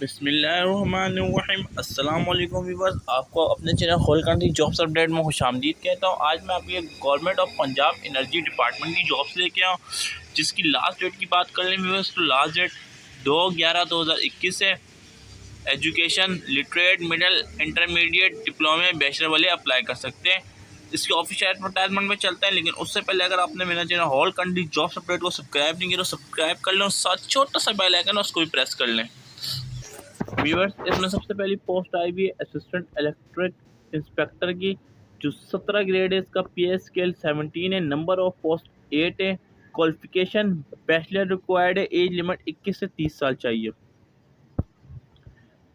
बिस्मिल्लाहिर्रहमानिर्रहीम। अस्सलाम वालेकुम व्यूअर्स, आपको अपने channel whole country jobs update में खुशामदीद कहता हूँ। आज मैं आपके government of Punjab energy department की जॉब्स लेके आऊँ, जिसकी लास्ट डेट की बात कर लें व्यूअर्स तो लास्ट डेट 2/11/2021 है। एजुकेशन लिटरेट मिडिल इंटरमीडिएट डिप्लोमे बैचलर वाले अप्लाई कर सकते हैं। इसके ऑफिशियल एडवर्टाइजमेंट में चलते हैं, लेकिन उससे पहले अगर आपने मेरा channel whole country jobs update को सब्सक्राइब नहीं किया तो सब्सक्राइब कर लें और साथ छोटा सा बेल आइकन उसको भी प्रेस कर लें। व्यूअर्स, इसमें सबसे पहली पोस्ट आई हुई है असिस्टेंट इलेक्ट्रिक इंस्पेक्टर की, जो 17 ग्रेड है। इसका पे स्केल 17 है, नंबर ऑफ पोस्ट 8 है, क्वालिफिकेशन बैचलर रिक्वायर्ड है, एज लिमिट 21 से 30 साल चाहिए।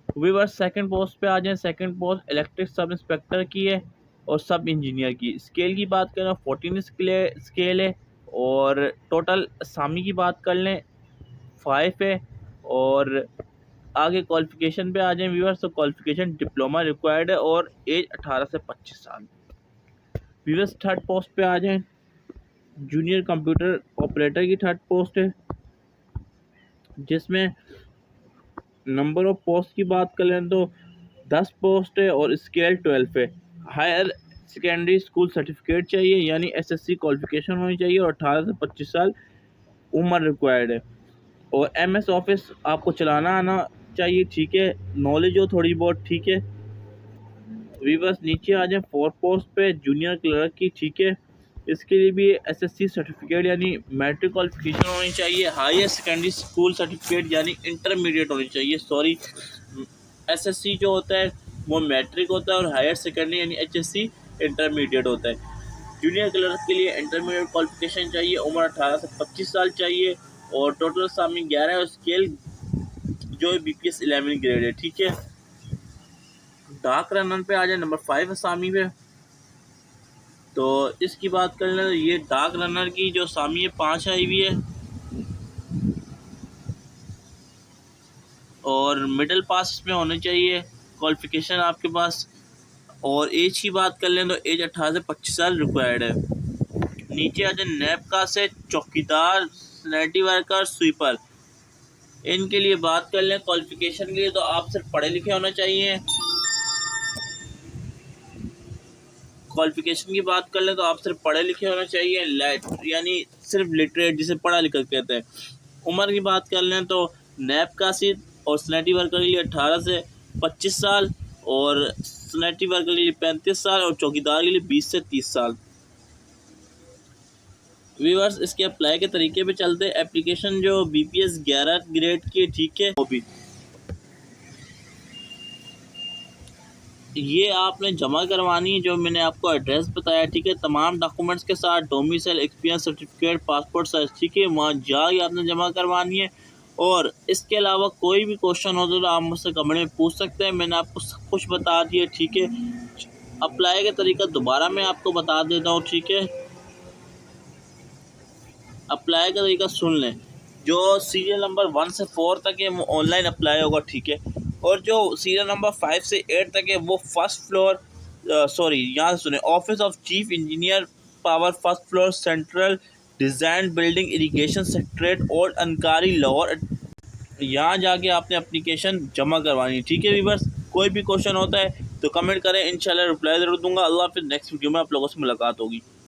व्यूअर्स, सेकंड पोस्ट पे आ जाएं। Second post electric sub inspector की है और सब इंजीनियर की। स्केल की बात करें 14 स्केल है और टोटल असामी की बात कर लें 5 है। और आगे क्वालिफिकेशन पे आ जाएं व्यूअर्स, तो क्वालिफिकेशन डिप्लोमा रिक्वायर्ड है और एज 18 से 25 साल। व्यूअर्स, थर्ड पोस्ट पे आ जाएं। जूनियर कंप्यूटर ऑपरेटर की थर्ड पोस्ट है, जिसमें नंबर ऑफ पोस्ट की बात कर लें तो 10 पोस्ट है और स्केल 12 है। हायर सेकेंडरी स्कूल सर्टिफिकेट चाहिए, यानी एसएससी क्वालिफिकेशन होनी चाहिए और 18 से 25 साल उम्र रिक्वायर्ड है। और एमएस ऑफिस आपको चलाना आना चाहिए, ठीक है, नॉलेज हो थोड़ी बहुत, ठीक है। वीवर्स, नीचे आ जाए फोर्थ पोस्ट पे जूनियर क्लर्क की, ठीक है। इसके लिए भी एसएससी सर्टिफिकेट यानी मैट्रिक क्वालिफिकेशन होनी चाहिए, हायर सेकेंडरी स्कूल सर्टिफिकेट यानी इंटरमीडिएट होनी चाहिए। सॉरी, एसएससी जो होता है वो मैट्रिक होता है और हायर सेकेंडरी यानी एचएससी इंटरमीडिएट होता है। जूनियर क्लर्क के लिए इंटरमीडिएट क्वालिफिकेशन चाहिए, उम्र 18 से 25 साल चाहिए और टोटल सामी 11 और स्केल जो है बीपीएस 11 ग्रेड है, ठीक है। डार्क रनर पे आ जाए नंबर 5 असामी पे, तो इसकी बात कर लें, ये डार्क रनर की जो असामी है 5 आई हुई है और मिडिल पास इसमें होने चाहिए क्वालिफिकेशन आपके पास। और एज की बात कर लें तो एज 18 से 25 साल रिक्वायर्ड है। नीचे आ जाए नैपका से चौकीदार, सैनिटरी वर्कर, स्वीपर, इनके लिए बात कर लें क्वालिफिकेशन के लिए तो आप सिर्फ पढ़े लिखे होना चाहिए। क्वालिफिकेशन की बात कर लें तो आप सिर्फ पढ़े लिखे होना चाहिए, यानी सिर्फ लिटरेट जिसे पढ़ा लिखा कहते हैं। उम्र की बात कर लें तो नैब का सीट और सैनिटरी वर्कर के लिए 18 से 25 साल और सैनिटरी वर्कर के लिए 35 साल और चौकीदार के लिए 20 से 30 साल। व्यूअर्स, इसके अप्लाई के तरीके पे चलते हैं। एप्लीकेशन जो बीपीएस 11 ग्रेड की, ठीक है, वो भी ये आपने जमा करवानी है, जो मैंने आपको एड्रेस बताया, ठीक है, तमाम डॉक्यूमेंट्स के साथ, domicile, experience certificate, passport size, ठीक है, वहाँ जाके आपने जमा करवानी है। और इसके अलावा कोई भी क्वेश्चन हो तो आप मुझसे कमेंट में पूछ सकते हैं, मैंने आपको सब कुछ बता दिया, ठीक है। अप्लाई का तरीका दोबारा मैं आपको बता देता हूँ, ठीक है। अप्लाई का तरीका सुन लें। जो सीरियल नंबर 1 से 4 तक है वो ऑनलाइन अप्लाई होगा, ठीक है। और जो सीरियल नंबर 5 से 8 तक है वो फर्स्ट फ्लोर, सॉरी यहाँ से सुने, office of chief engineer power, first floor, central design building, irrigation secretariat और अनकारी लाहौर। यहाँ जाके आपने एप्लीकेशन जमा करवानी है, ठीक है व्यूअर्स। कोई भी क्वेश्चन होता है तो कमेंट करें, इंशाल्लाह रिप्लाई ज़रूर दूंगा। अल्लाह हाफिज़, नेक्स्ट वीडियो में आप लोगों से मुलाकात होगी।